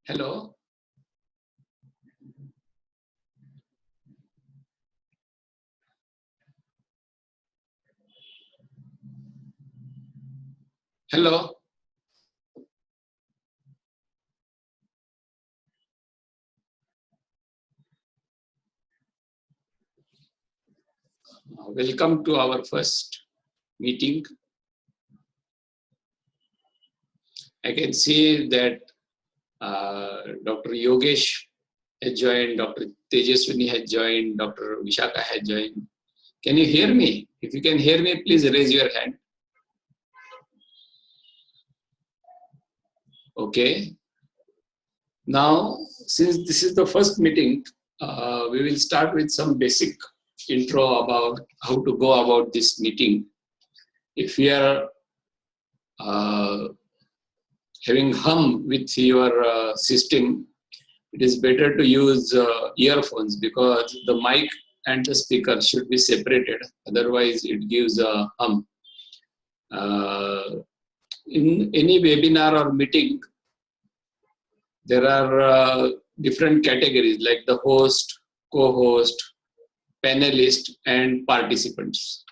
Hello. Hello. Welcome to our first meeting. I can see that Dr. Yogesh has joined, Dr. Tejaswini has joined, Dr. Vishaka has joined. Can you hear me? If you can hear me, please raise your hand. Okay. Now, since this is the first meeting, we will start with some basic intro about how to go about this meeting. If you are having hum with your system, it is better to use earphones because the mic and the speaker should be separated. Otherwise, it gives a hum. In any webinar or meeting, there are different categories like the host, co-host, panelist, and participants.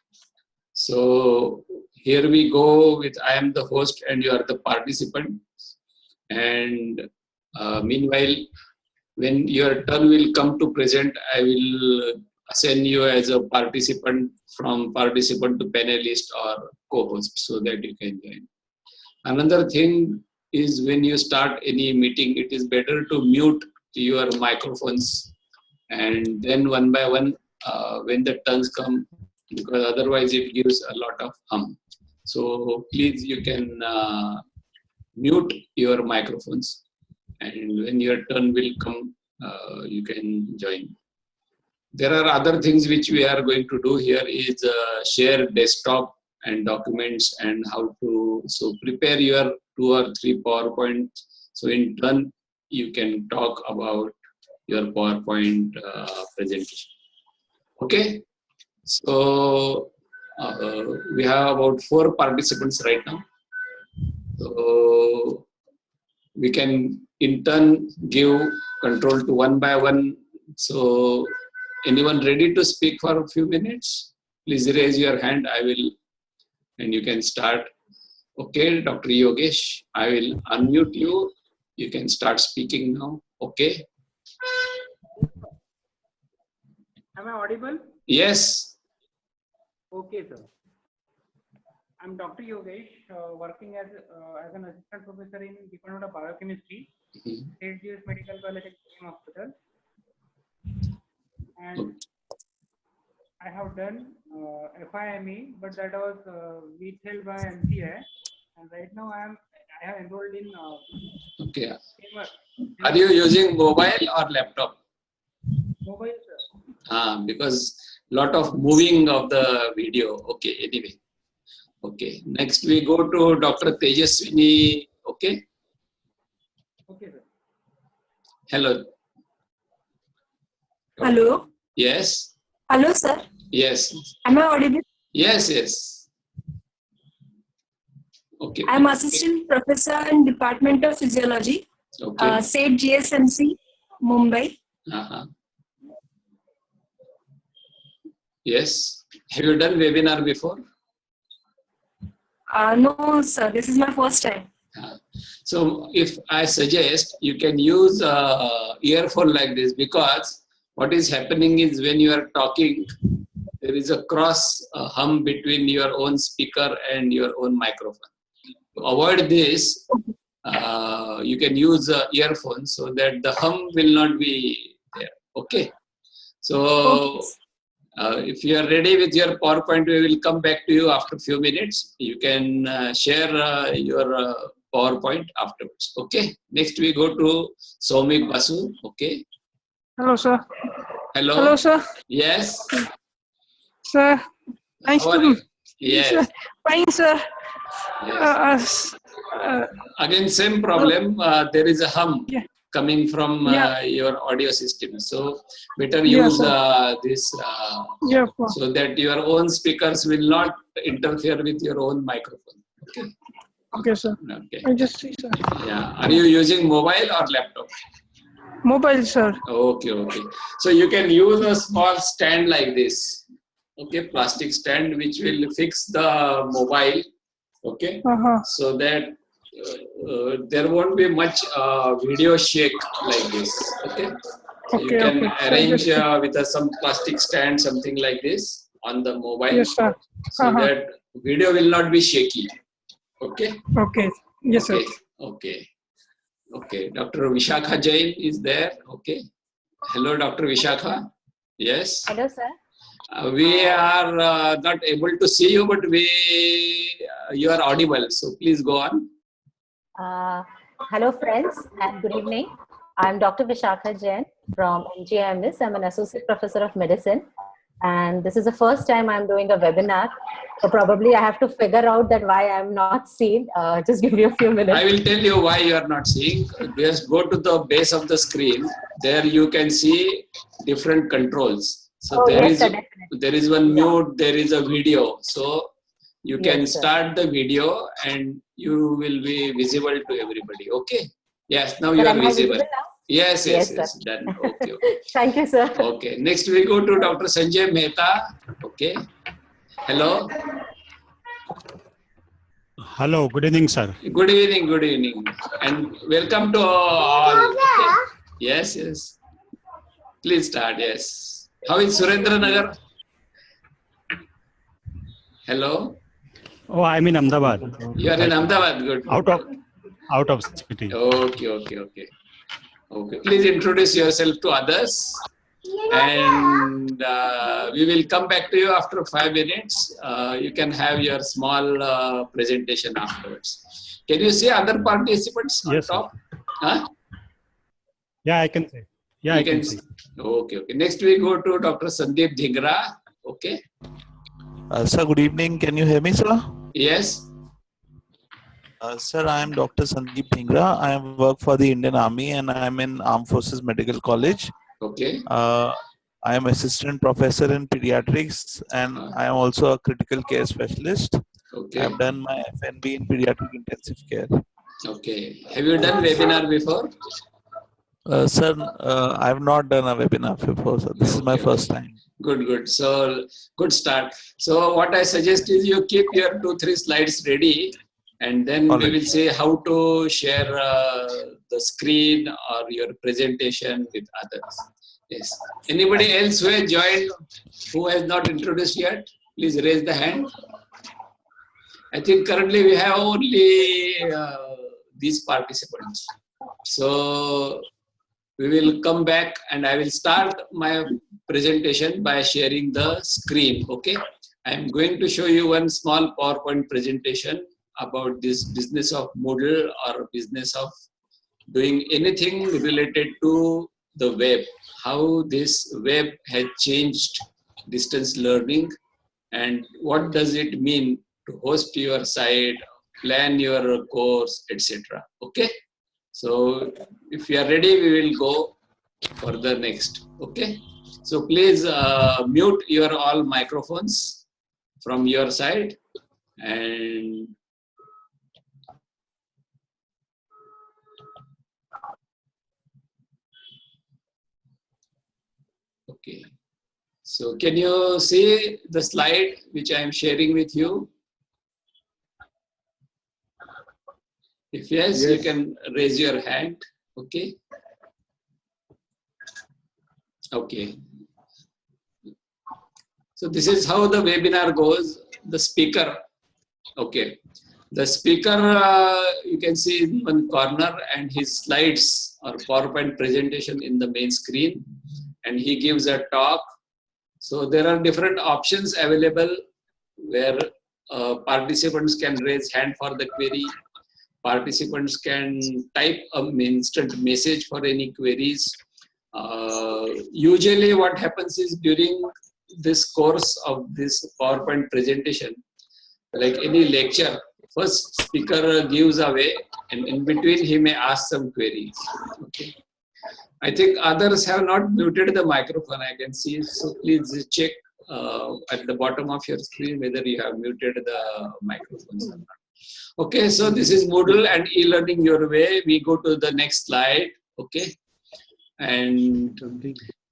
So here we go with I am the host and you are the participant. And meanwhile, when your turn will come to present, I will assign you as a participant, from participant to panelist or co-host, so that you can join. Another thing is, when you start any meeting, it is better to mute your microphones, and then one by one, when the turns come, because otherwise it gives a lot of hum. So please, you can mute your microphones, and when your turn will come, you can join. There are other things which we are going to do here is share desktop and documents and how to, so prepare your 2 or 3 PowerPoint. So in turn, you can talk about your PowerPoint presentation. Okay. So we have about 4 participants right now. So we can in turn give control to one by one. So anyone ready to speak for a few minutes? Please raise your hand. I will, and you can start. Okay, Dr. Yogesh, I will unmute you. You can start speaking now. Okay. Am I audible? Yes. Okay, sir. I'm Dr. Yogesh, working as an assistant professor in Department of Biochemistry, State GS Medical College at KM Hospital. And I have done FAIME, but that was withheld by MCI. And right now I have enrolled in Okay. FAIMER. Are you using mobile or laptop? Mobile, sir. Because lot of moving of the video. Okay, anyway. Okay, next we go to Dr. Tejaswini. Okay. Okay, sir. Hello. Hello. Yes. Hello, sir. Yes. Am I audible? Yes, yes. Okay. I'm assistant professor in Department of Physiology, Okay. State GSMC, Mumbai. Yes. Have you done webinar before? No, sir. This is my first time. So if I suggest, you can use earphone like this, because what is happening is when you are talking, there is a cross hum between your own speaker and your own microphone. To avoid this, you can use earphones so that the hum will not be there. Okay. So if you are ready with your PowerPoint, we will come back to you after a few minutes. You can share your PowerPoint afterwards. Okay. Next we go to Soumik Basu. Okay. Hello, sir. Hello. Hello, sir. Yes. Sir, nice How are to you? meet Yes. you. Fine, sir. Yes. Again, same problem. There is a hum coming from your audio system. So better use this so that your own speakers will not interfere with your own microphone. Okay. Okay, sir. Okay. I just see, sir. Yeah. Are you using mobile or laptop? Mobile, sir. Okay, okay. So you can use a small stand like this. Okay, plastic stand which will fix the mobile. Okay, so that there won't be much video shake like this. Okay, so you Okay, can okay. arrange with some plastic stand, something like this on the mobile, Yes, sir. so that video will not be shaky. Okay. Okay. Yes, Okay. sir. Okay. Okay. Dr. Vishakha Jain is there. Okay. Hello, Dr. Vishakha. Yes. Hello, sir. We are not able to see you, but you are audible. So please go on. Hello, friends, and good evening. I'm Dr. Vishakha Jain from GSMC. I'm an associate professor of medicine, and this is the first time I'm doing a webinar. So probably I have to figure out that why I'm not seen. Just give me a few minutes. I will tell you why you are not seeing. Just go to the base of the screen. There you can see different controls. So there is one mute, there is a video. So you can start the video and you will be visible to everybody. Okay. Yes, now you are visible. Yes, done. Okay, okay. Thank you, sir. Okay. Next we go to Dr. Sanjay Mehta. Okay. Hello. Hello, good evening, sir. Good evening, good evening. And welcome to all. Okay. Yes, yes. Please start, yes. How is Surendra Nagar? Hello. Oh, I'm in Ahmedabad. You are in Ahmedabad. Good. Out of city. Okay, okay, okay. Okay. Please introduce yourself to others. And we will come back to you after 5 minutes. You can have your small presentation afterwards. Can you see other participants on top? Huh? Yeah, I can say. Yeah, I can see. Okay, okay. Next we go to Dr. Sandeep Dhingra. Okay. Sir, good evening. Can you hear me, sir? Yes. Sir, I am Dr. Sandeep Dhingra. I work for the Indian Army and I am in Armed Forces Medical College. Okay. I am assistant professor in pediatrics and I am also a critical care specialist. Okay. I have done my FNB in pediatric intensive care. Okay. Have you done webinar before? Sir, I have not done a webinar before, so this is my first time. Good, good. So, good start. So, what I suggest is you keep your 2-3 slides ready and then we will see how to share the screen or your presentation with others. Yes. Anybody else who has joined, who has not introduced yet, please raise the hand. I think currently we have only these participants. So, we will come back and I will start my presentation by sharing the screen. Okay. I am going to show you one small PowerPoint presentation about this business of Moodle or business of doing anything related to the web. How this web has changed distance learning and what does it mean to host your site, plan your course, etc. Okay. So if you are ready, we will go for the next. Okay. So please mute your all microphones from your side and okay. So can you see the slide which I am sharing with you? If yes, you can raise your hand. Okay. Okay. So this is how the webinar goes. The speaker. Okay. The speaker you can see in one corner and his slides or PowerPoint presentation in the main screen and he gives a talk. So there are different options available where participants can raise hand for the query. Participants can type an instant message for any queries. Usually what happens is during this course of this PowerPoint presentation, like any lecture, first speaker gives away and in between he may ask some queries. Okay. I think others have not muted the microphone, I can see. So please check at the bottom of your screen whether you have muted the microphones or not. Okay, so this is Moodle and e-learning your way. We go to the next slide. Okay, and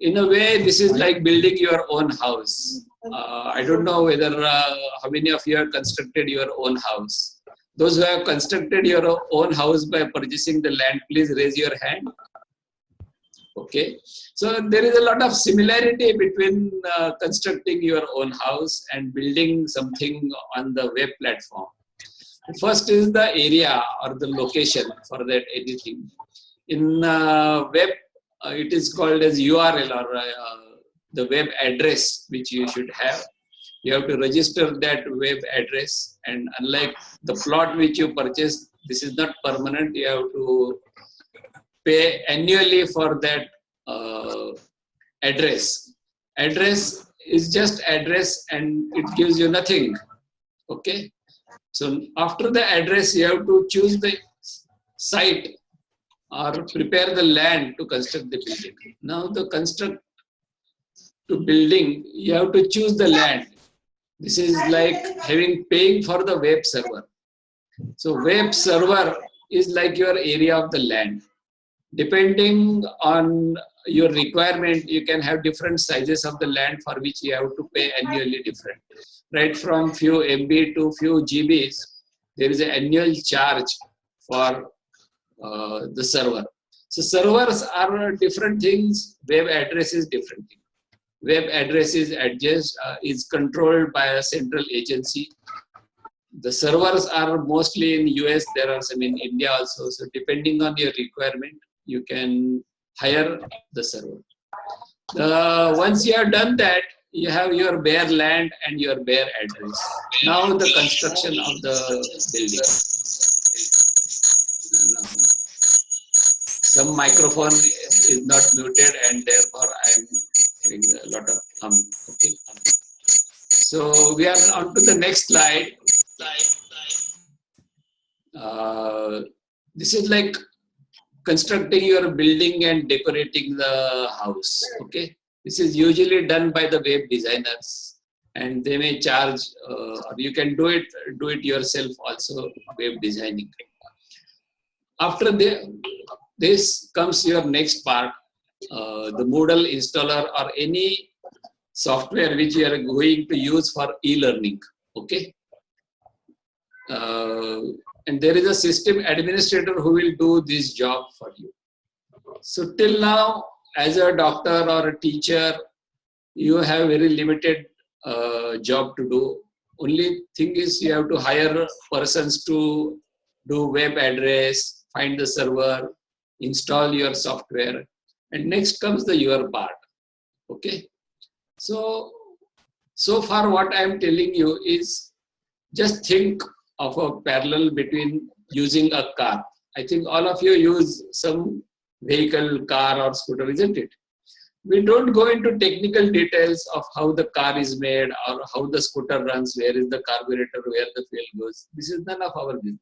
in a way, this is like building your own house. I don't know whether how many of you have constructed your own house. Those who have constructed your own house by purchasing the land, please raise your hand. Okay, so there is a lot of similarity between constructing your own house and building something on the web platform. First is the area or the location for that anything. In web, it is called as URL or the web address which you should have. You have to register that web address, and unlike the plot which you purchase, this is not permanent. You have to pay annually for that address. Address is just address and it gives you nothing. Okay. So after the address, you have to choose the site or prepare the land to construct the building. Now the construct to building, you have to choose the land. This is like paying for the web server. So web server is like your area of the land. Depending on your requirement, you can have different sizes of the land for which you have to pay annually different. Right from few MB to few GBs, there is an annual charge for the server. So servers are different things. Web address is different thing. Web address is controlled by a central agency. The servers are mostly in US. There are some in India also. So depending on your requirement, you can hire the server. Once you have done that, you have your bare land and your bare address. Now the construction of the building. Some microphone is not muted and therefore I am hearing a lot of hum. Okay. So we are on to the next slide. This is like constructing your building and decorating the house. Okay. This is usually done by the web designers, and they may charge, or you can do it yourself also, web designing. After this comes your next part, the Moodle installer or any software which you are going to use for e-learning. Okay. And there is a system administrator who will do this job for you. So till now, as a doctor or a teacher, you have very limited job to do. Only thing is you have to hire persons to do web address, find the server, install your software, and next comes the your part. Okay. So far what I am telling you is just think of a parallel between using a car. I think all of you use some vehicle, car or scooter, isn't it? We don't go into technical details of how the car is made or how the scooter runs, where is the carburetor, where the fuel goes. This is none of our business.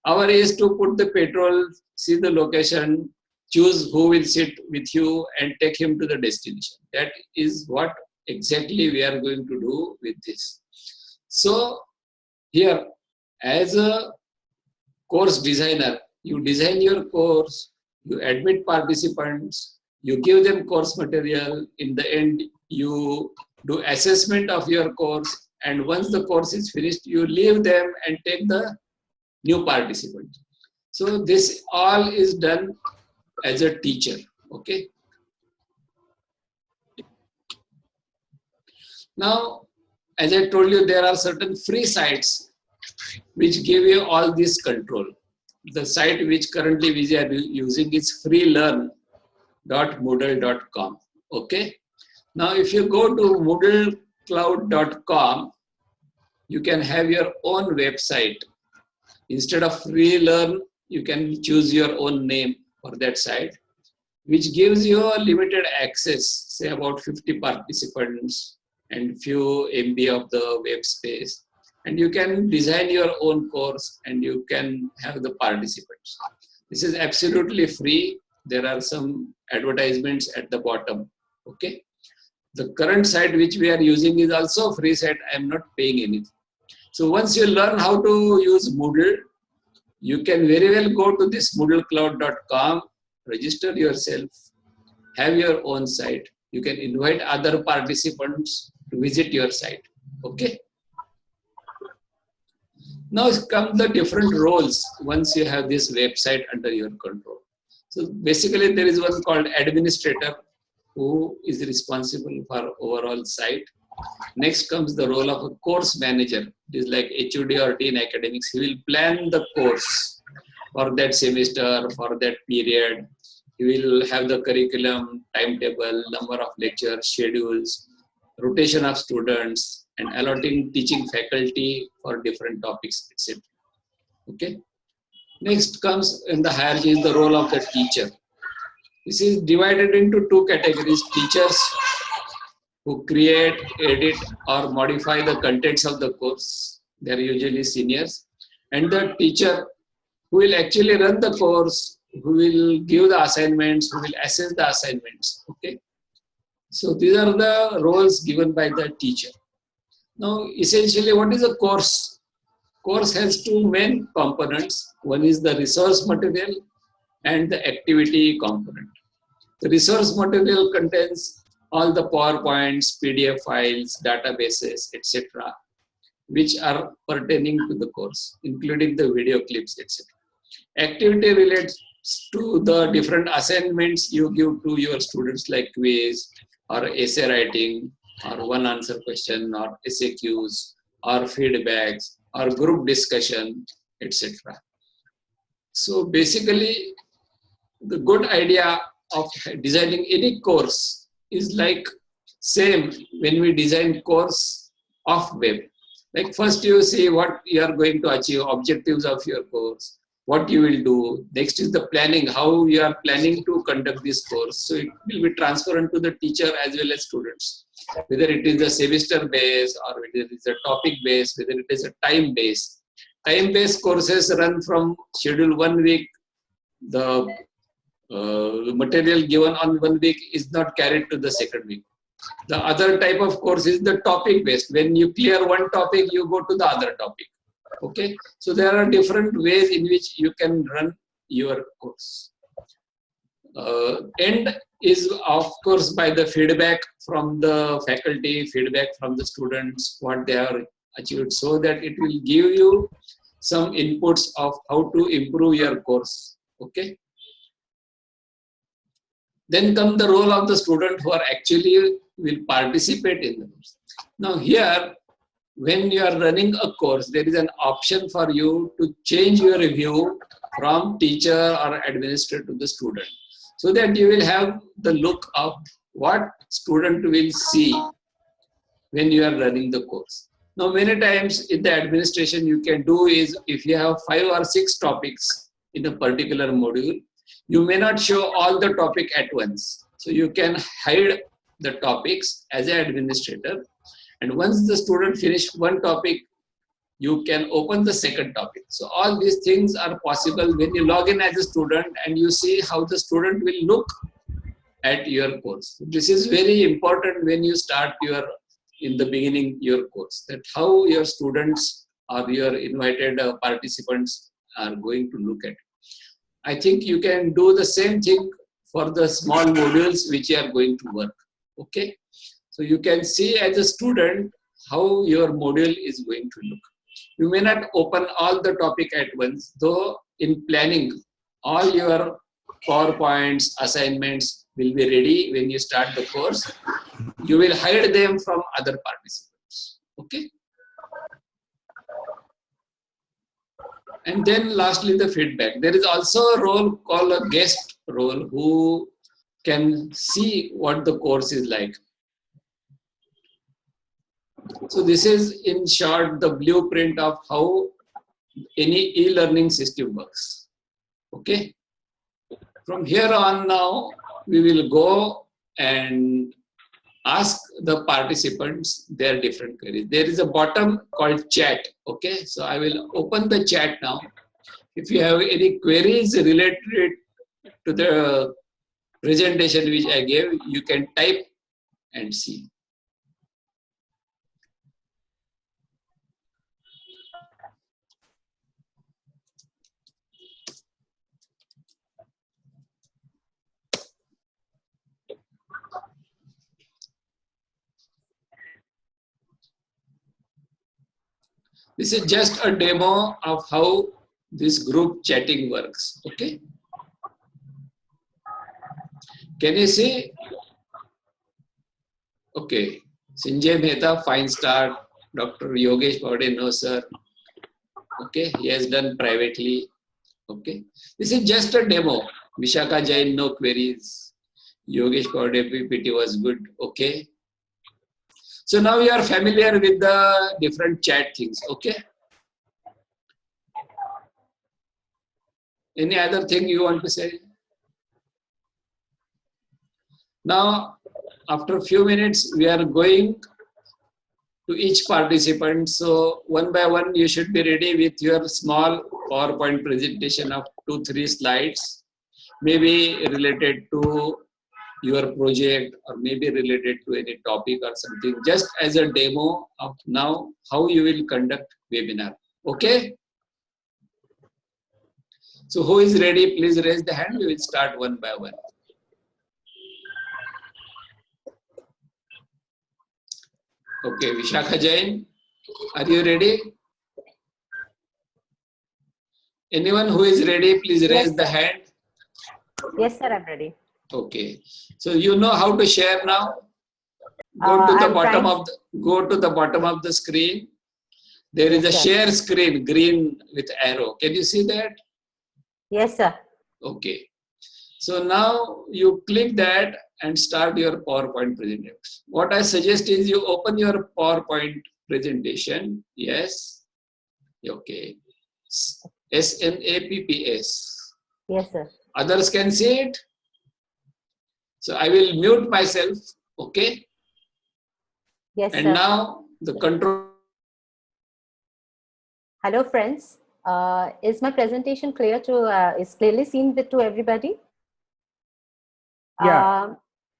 Our is to put the petrol, see the location, choose who will sit with you and take him to the destination. That is what exactly we are going to do with this. So here, as a course designer, you design your course, you admit participants, you give them course material. In the end, you do assessment of your course, and once the course is finished, you leave them and take the new participants. So this all is done as a teacher. Okay. Now, as I told you, there are certain free sites which give you all this control. The site which currently we are using is freelearn.moodle.com. Okay. Now, if you go to moodlecloud.com, you can have your own website. Instead of freelearn, you can choose your own name for that site, which gives you a limited access, say about 50 participants and few MB of the web space. And you can design your own course and you can have the participants. This is absolutely free. There are some advertisements at the bottom. Okay. The current site which we are using is also free site. I am not paying anything. So once you learn how to use Moodle, you can very well go to this moodlecloud.com, register yourself, have your own site. You can invite other participants to visit your site. Okay. Now come the different roles once you have this website under your control. So basically there is one called administrator who is responsible for overall site. Next comes the role of a course manager. It is like HOD or Dean Academics. He will plan the course for that semester, for that period. He will have the curriculum, timetable, number of lectures, schedules, rotation of students, and allotting teaching faculty for different topics, etc. Okay. Next comes in the hierarchy is the role of the teacher. This is divided into two categories: teachers who create, edit, or modify the contents of the course. They are usually seniors. And the teacher who will actually run the course, who will give the assignments, who will assess the assignments. Okay. So these are the roles given by the teacher. Now, essentially, what is a course? Course has two main components. One is the resource material and the activity component. The resource material contains all the PowerPoints, PDF files, databases, etc., which are pertaining to the course, including the video clips, etc. Activity relates to the different assignments you give to your students, like quiz or essay writing or one answer question or SAQs or feedbacks or group discussion, etc. So basically, the good idea of designing any course is like same when we design course of web. Like first you see what you are going to achieve, objectives of your course, what you will do. Next is the planning, how you are planning to conduct this course. So it will be transparent to the teacher as well as students. Whether it is a semester based or whether it is a topic based, whether it is a time based. Time based courses run from schedule 1 week. The material given on 1 week is not carried to the second week. The other type of course is the topic based. When you clear one topic, you go to the other topic. Okay, so there are different ways in which you can run your course. End is of course by the feedback from the faculty, feedback from the students, what they have achieved, so that it will give you some inputs of how to improve your course. Okay. Then come the role of the student who are actually will participate in the course. Now here, when you are running a course, there is an option for you to change your review from teacher or administrator to the student, so that you will have the look of what student will see when you are running the course. Now many times in the administration you can do is, if you have 5 or 6 topics in a particular module, you may not show all the topic at once. So you can hide the topics as an administrator. And once the student finishes one topic, you can open the second topic. So all these things are possible when you log in as a student and you see how the student will look at your course. This is very important when you start in the beginning your course, that how your students or your invited participants are going to look at it. I think you can do the same thing for the small modules which you are going to work. Okay. So you can see as a student how your module is going to look. You may not open all the topic at once, though in planning, all your PowerPoints, assignments will be ready when you start the course. You will hide them from other participants. Okay. And then lastly, the feedback. There is also a role called a guest role who can see what the course is like. So this is in short the blueprint of how any e-learning system works. Okay. From here on now, we will go and ask the participants their different queries. There is a bottom called chat. Okay, so I will open the chat now. If you have any queries related to the presentation which I gave, you can type and see. This is just a demo of how this group chatting works. Okay. Can you see? Okay. Sanjay Mehta, fine start. Dr. Yogesh Bode, no sir. Okay. He has done privately. Okay. This is just a demo. Vishaka Jain, no queries. Yogesh Bode, PPT was good. Okay. So now you are familiar with the different chat things. Okay. Any other thing you want to say? Now, after a few minutes, we are going to each participant. So one by one, you should be ready with your small PowerPoint presentation of 2-3 slides, maybe related to your project or maybe related to any topic or something, just as a demo of now how you will conduct webinar. Okay. So who is ready? Please raise the hand. We will start one by one. Okay, Vishakha Jain, are you ready? Anyone who is ready, please raise the hand. Yes, sir, I'm ready. Okay, so you know how to share now. Go to the bottom of the screen. There is a share screen, green with arrow. Can you see that? Yes, sir. Okay. So now you click that and start your PowerPoint presentation. What I suggest is you open your PowerPoint presentation. Yes. Okay. SNAPPS. Yes, sir. Others can see it. So I will mute myself. Okay. Yes, and sir. now the control. Hello, friends. Is my presentation clear to, is clearly seen to everybody? Yeah.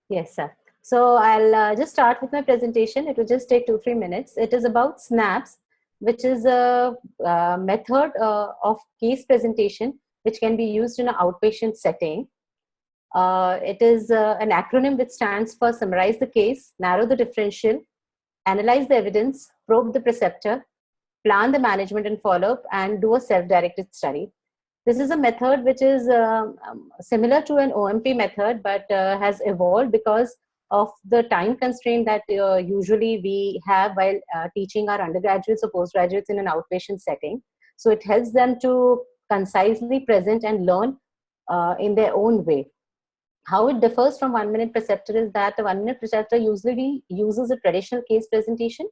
Yes, sir. So I'll just start with my presentation. It will just take 2-3 minutes. It is about SNAPS, which is a method of case presentation, which can be used in an outpatient setting. It is an acronym which stands for summarize the case, narrow the differential, analyze the evidence, probe the preceptor, plan the management and follow-up, and do a self-directed study. This is a method which is similar to an OMP method, but has evolved because of the time constraint that usually we have while teaching our undergraduates or postgraduates in an outpatient setting. So it helps them to concisely present and learn in their own way. How it differs from 1-minute preceptor is that the 1-minute preceptor usually uses a traditional case presentation,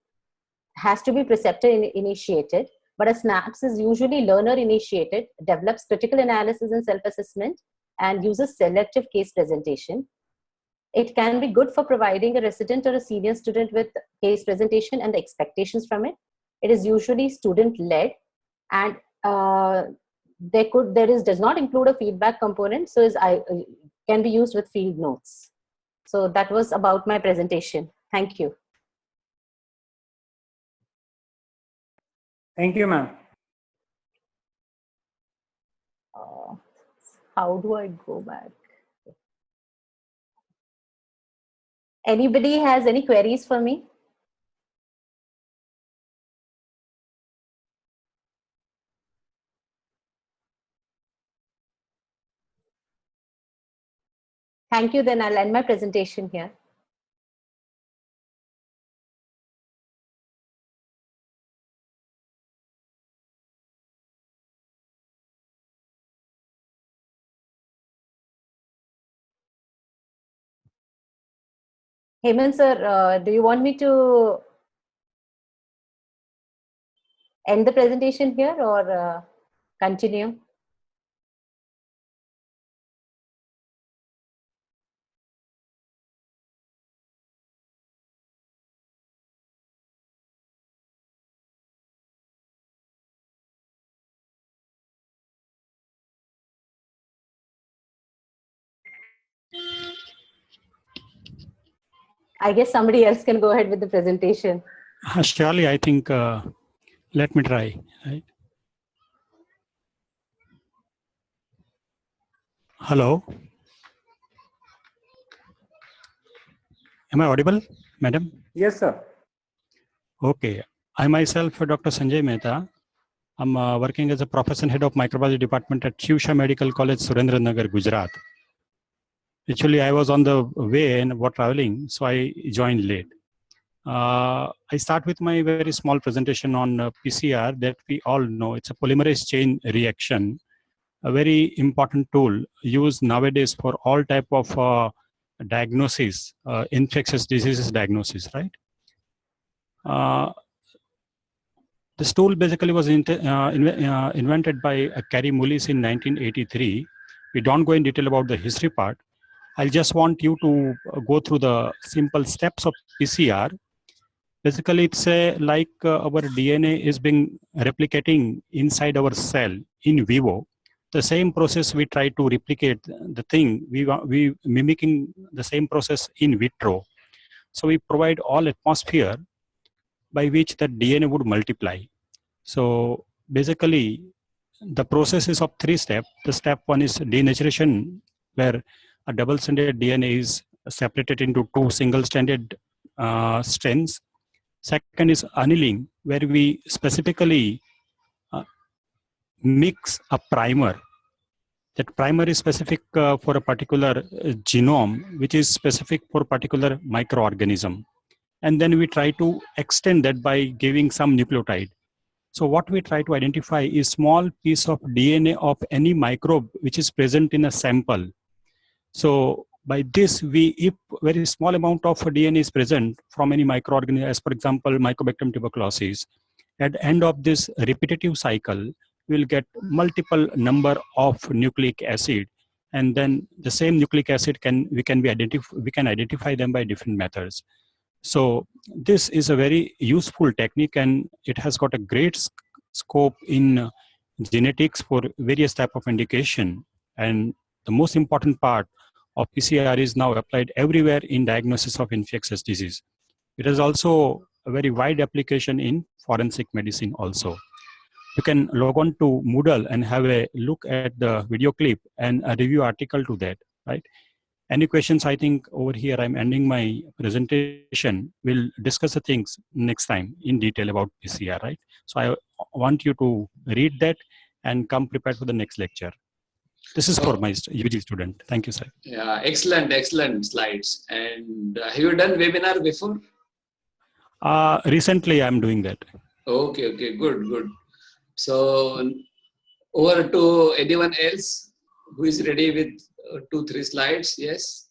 has to be preceptor initiated, but a SNAPS is usually learner initiated, develops critical analysis and self-assessment, and uses selective case presentation. It can be good for providing a resident or a senior student with case presentation and the expectations from it. It is usually student-led, and does not include a feedback component, so can be used with field notes. So that was about my presentation. Thank you. Thank you, ma'am. How do I go back? Anybody has any queries for me? Thank you. Then I'll end my presentation here. Hemant sir, do you want me to end the presentation here or continue? I guess somebody else can go ahead with the presentation. Surely, I think, let me try. Right? Hello. Am I audible, madam? Yes, sir. Okay. I myself, Dr. Sanjay Mehta. I'm working as a professor and head of microbiology department at Shivsha Medical College, Surendranagar, Gujarat. Actually, I was on the way and was traveling, so I joined late. I start with my very small presentation on PCR that we all know. It's a polymerase chain reaction, a very important tool used nowadays for all type of diagnosis, infectious diseases diagnosis, right? This tool basically was invented by Carrie Mullis in 1983. We don't go in detail about the history part. I just want you to go through the simple steps of PCR. Basically, it's like our DNA is being replicating inside our cell in vivo. The same process we try to replicate the thing, we mimicking the same process in vitro. So we provide all atmosphere by which the DNA would multiply. So basically, the process is of 3 steps. The step 1 is denaturation, where a double-stranded DNA is separated into 2 single-stranded strands. Second is annealing, where we specifically mix a primer. That primer is specific for a particular genome, which is specific for a particular microorganism. And then we try to extend that by giving some nucleotide. So what we try to identify is small piece of DNA of any microbe which is present in a sample. So by this, if very small amount of DNA is present from any microorganism, as for example, Mycobacterium tuberculosis, at the end of this repetitive cycle, we'll get multiple number of nucleic acid, and then the same nucleic acid we can identify them by different methods. So this is a very useful technique, and it has got a great scope in genetics for various type of indication. And the most important part of PCR is now applied everywhere in diagnosis of infectious disease. It is also a very wide application in forensic medicine also. You can log on to Moodle and have a look at the video clip and a review article to that, right? Any questions? I think over here I'm ending my presentation. We'll discuss the things next time in detail about PCR, right? So I want you to read that and come prepared for the next lecture. This is for my UG student. Thank you, sir. Yeah, excellent slides. And have you done webinar before? Recently, I'm doing that. Okay, good. So over to anyone else who is ready with 2-3 slides. Yes.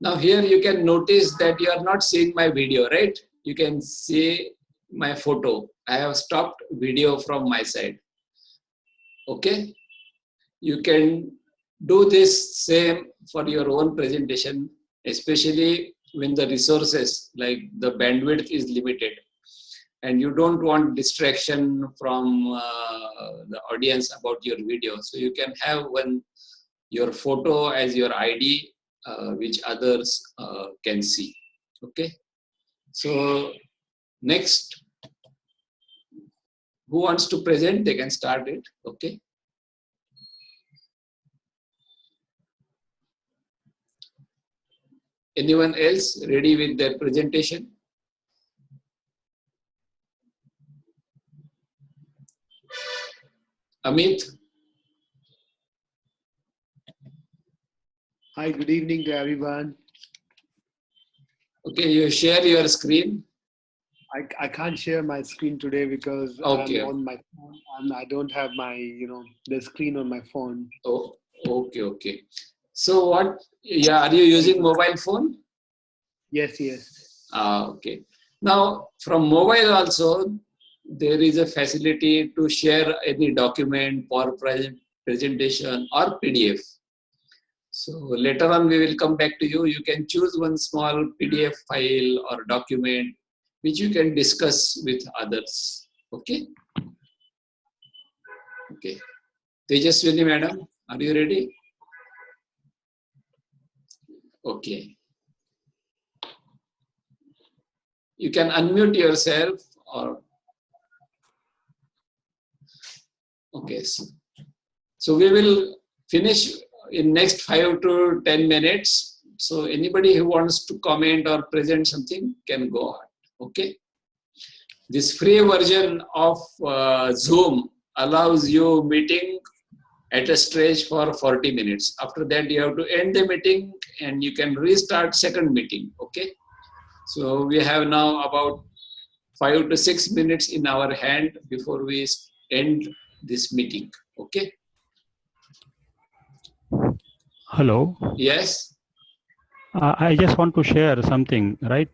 Now here you can notice that you are not seeing my video, right? You can see my photo. I have stopped video from my side. Okay. You can do this same for your own presentation, especially when the resources like the bandwidth is limited and you don't want distraction from the audience about your video. So you can have your photo as your ID, which others can see. Okay. So next, who wants to present, they can start it. Okay. Anyone else ready with their presentation? Amit? Hi, good evening to everyone. Okay, you share your screen. I can't share my screen today because okay. I'm on my phone and I don't have my, the screen on my phone. Oh, okay. So what, are you using mobile phone? Yes. Okay. Now from mobile also, there is a facility to share any document or presentation or PDF. So later on we will come back to you. You can choose one small PDF file or document which you can discuss with others. Okay. Okay. Tejaswini madam, are you ready? Okay. You can unmute yourself or okay. So we will finish in next 5 to 10 minutes. So anybody who wants to comment or present something can go on. Okay. This free version of Zoom allows you meeting at a stretch for 40 minutes. After that, you have to end the meeting and you can restart second meeting. Okay. So we have now about 5 to 6 minutes in our hand before we end this meeting. Okay. Hello. Yes. I just want to share something, right?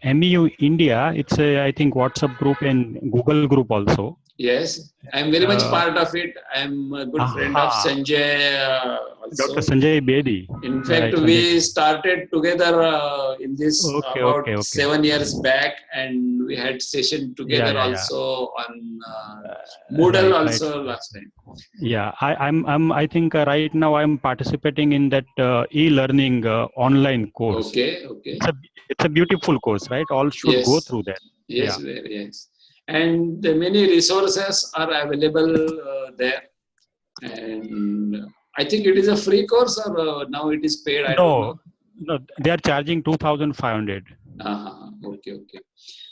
MEU India, it's a, I think, WhatsApp group and Google group also. Yes, I'm very much part of it. I'm a good friend of Sanjay also. Dr. Sanjay Bedi. In fact, Right, we started together in this about 7 years back, and we had session together also on Moodle also last time. Yeah, I think right now I'm participating in that e-learning online course. Okay, okay. It's a beautiful course, right? All should go through that. Yes, yes. And the many resources are available there. And I think it is a free course, or now it is paid. I don't know. No, they are charging 2,500. Okay, okay.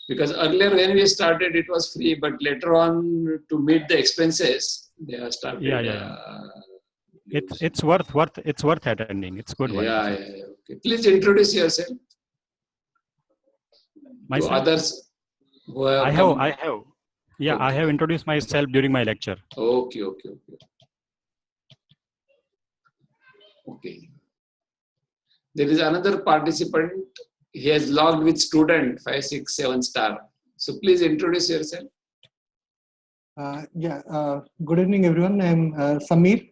Because earlier when we started, it was free, but later on to meet the expenses, they have started. It's worth attending. It's good one. Okay. Please introduce yourself. Myself? To others. I have. Yeah, okay. I have introduced myself during my lecture. Okay. Okay. There is another participant. He has logged with student 567 star. So please introduce yourself. Good evening, everyone. I'm Samir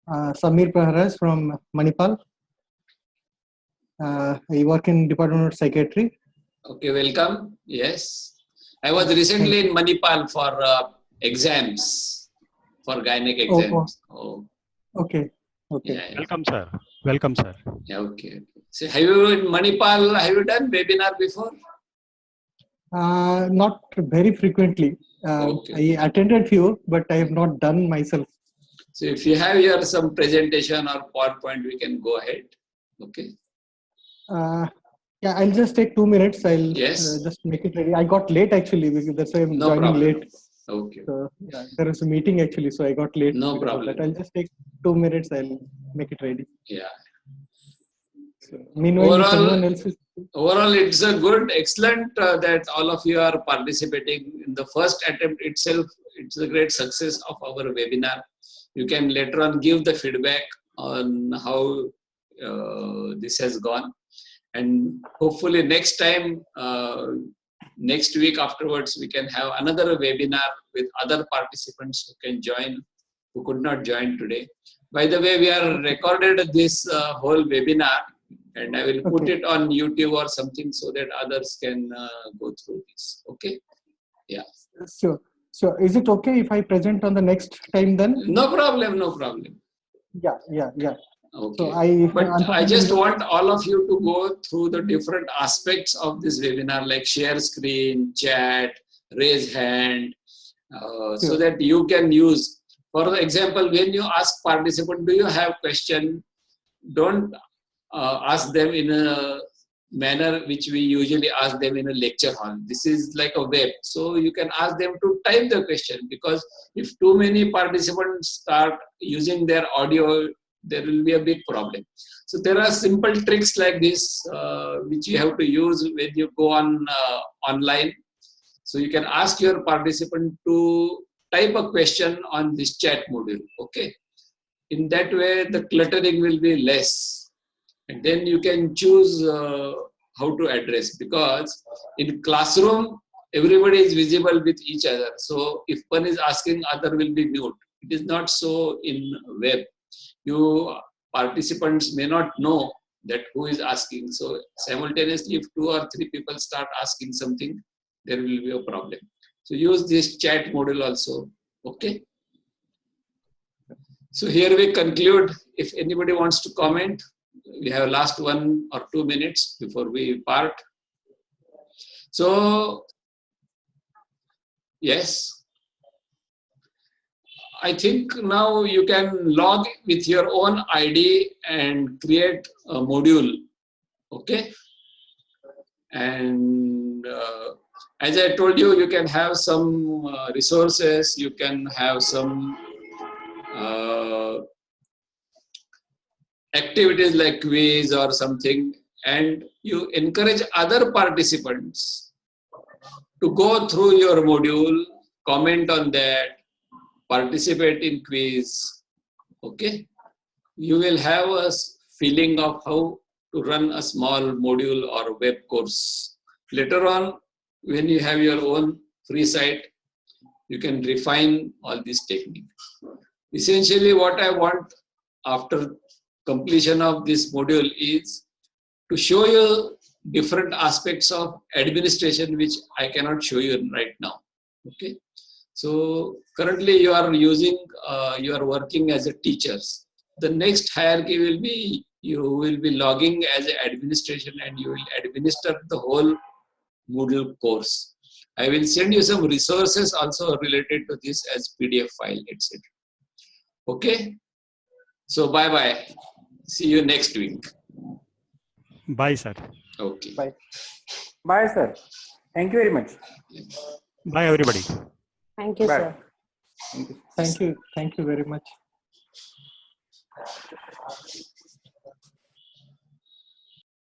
Praharaj from Manipal. I work in Department of Psychiatry. Okay, welcome. Yes. I was recently in Manipal for exams, for gynec exams. Okay. Yeah. Welcome, sir. Yeah, okay. So have you in Manipal, have you done webinar before? Not very frequently. I attended few, but I have not done myself. So if you have your some presentation or PowerPoint, we can go ahead. Okay. I'll just take 2 minutes. I'll just make it ready. I got late actually, because that's why I'm joining late. Okay. So there was a meeting actually, so I got late. No problem. But I'll just take 2 minutes. I'll make it ready. Yeah. So, meanwhile, if anyone else is... Overall, it's a good, excellent that all of you are participating in the first attempt itself. It's a great success of our webinar. You can later on give the feedback on how this has gone. And hopefully next time, next week afterwards, we can have another webinar with other participants who can join, who could not join today. By the way, we are recorded this whole webinar, and I will put it on YouTube or something so that others can go through this. Okay? Yeah. So is it okay if I present on the next time then? No problem, no problem. Yeah. Okay. So I just want all of you to go through the different aspects of this webinar, like share screen, chat, raise hand, so that you can use. For example, when you ask participant, do you have question? Don't ask them in a manner which we usually ask them in a lecture hall. This is like a web. So you can ask them to type the question, because if too many participants start using their audio, there will be a big problem. So there are simple tricks like this, which you have to use when you go on online. So you can ask your participant to type a question on this chat module. Okay. In that way, the cluttering will be less. And then you can choose how to address, because in classroom, everybody is visible with each other. So if one is asking, other will be mute. It is not so in web. You participants may not know that who is asking. So simultaneously, if 2 or 3 people start asking something, there will be a problem. So use this chat module also. Okay. So here we conclude. If anybody wants to comment, we have last 1 or 2 minutes before we part. So, yes. I think now you can log with your own ID and create a module. Okay. And as I told you, you can have some resources, you can have some activities like quiz or something, and you encourage other participants to go through your module, comment on that, participate in quiz. Okay. You will have a feeling of how to run a small module or web course. Later on, when you have your own free site, you can refine all these techniques. Essentially, what I want after completion of this module is to show you different aspects of administration which I cannot show you right now. Okay. So currently you are using, you are working as a teacher. The next hierarchy will be, you will be logging as an administration and you will administer the whole Moodle course. I will send you some resources also related to this as PDF file, etc. Okay. So bye-bye. See you next week. Bye, sir. Okay. Bye. Bye, sir. Thank you very much. Bye, everybody. Thank you, Bye. sir. Thank you. Thank you. Thank you very much.